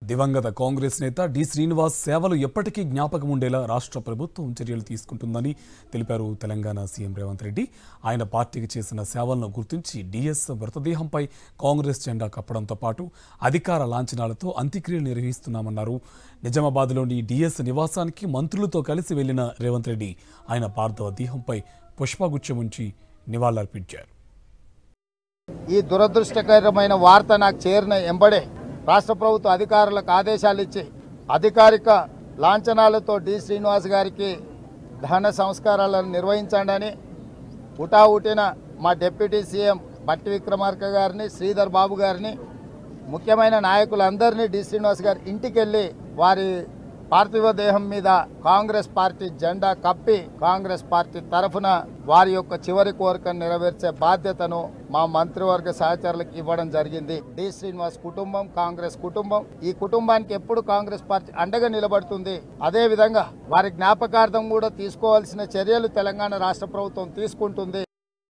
దివంగత కాంగ్రెస్ నేత డి శ్రీనివాస్ సేవలు ఎప్పటికీ జ్ఞాపకం ఉండేలా రాష్ట్ర ప్రభుత్వం చర్యలు తీసుకుంటుందని తెలిపారు తెలంగాణ సీఎం రేవంత్ రెడ్డి. ఆయన పార్టీకి చేసిన సేవలను గుర్తించి డిఎస్ మృతదేహంపై కాంగ్రెస్ జెండా కప్పడంతో పాటు అధికార లాంఛనాలతో అంత్యక్రియలు నిర్వహిస్తున్నామన్నారు. నిజామాబాద్లోని డిఎస్ నివాసానికి మంత్రులతో కలిసి వెళ్లిన రేవంత్ రెడ్డి ఆయన పార్థివ దేహంపై పుష్పగుచ్చం ఉంచి నివాళులర్పించారు. ఈ దురదృష్టకరమైన వార్త నాకు చేరిన ఎంబడే రాష్ట్ర ప్రభుత్వ అధికారులకు ఆదేశాలు ఇచ్చి అధికారిక లాంఛనాలతో డి శ్రీనివాస్ గారికి దహన సంస్కారాలను నిర్వహించండి. హుటాహుటిన మా డిప్యూటీ సీఎం బట్టి విక్రమార్క గారిని, శ్రీధర్ బాబు గారిని, ముఖ్యమైన నాయకులందరినీ డి శ్రీనివాస్ గారి ఇంటికి వెళ్ళి వారి పార్థివ దేహం మీద కాంగ్రెస్ పార్టీ జెండా కప్పి కాంగ్రెస్ పార్టీ తరఫున వారి యొక్క చివరి కోరికను నెరవేర్చే బాధ్యతను మా మంత్రివర్గ సహచరులకు ఇవ్వడం జరిగింది. డి శ్రీనివాస్ కుటుంబం కాంగ్రెస్ కుటుంబం. ఈ కుటుంబానికి ఎప్పుడు కాంగ్రెస్ పార్టీ అండగా నిలబడుతుంది. అదే విధంగా వారి జ్ఞాపకార్థం కూడా తీసుకోవాల్సిన చర్యలు తెలంగాణ రాష్ట్ర ప్రభుత్వం తీసుకుంటుంది.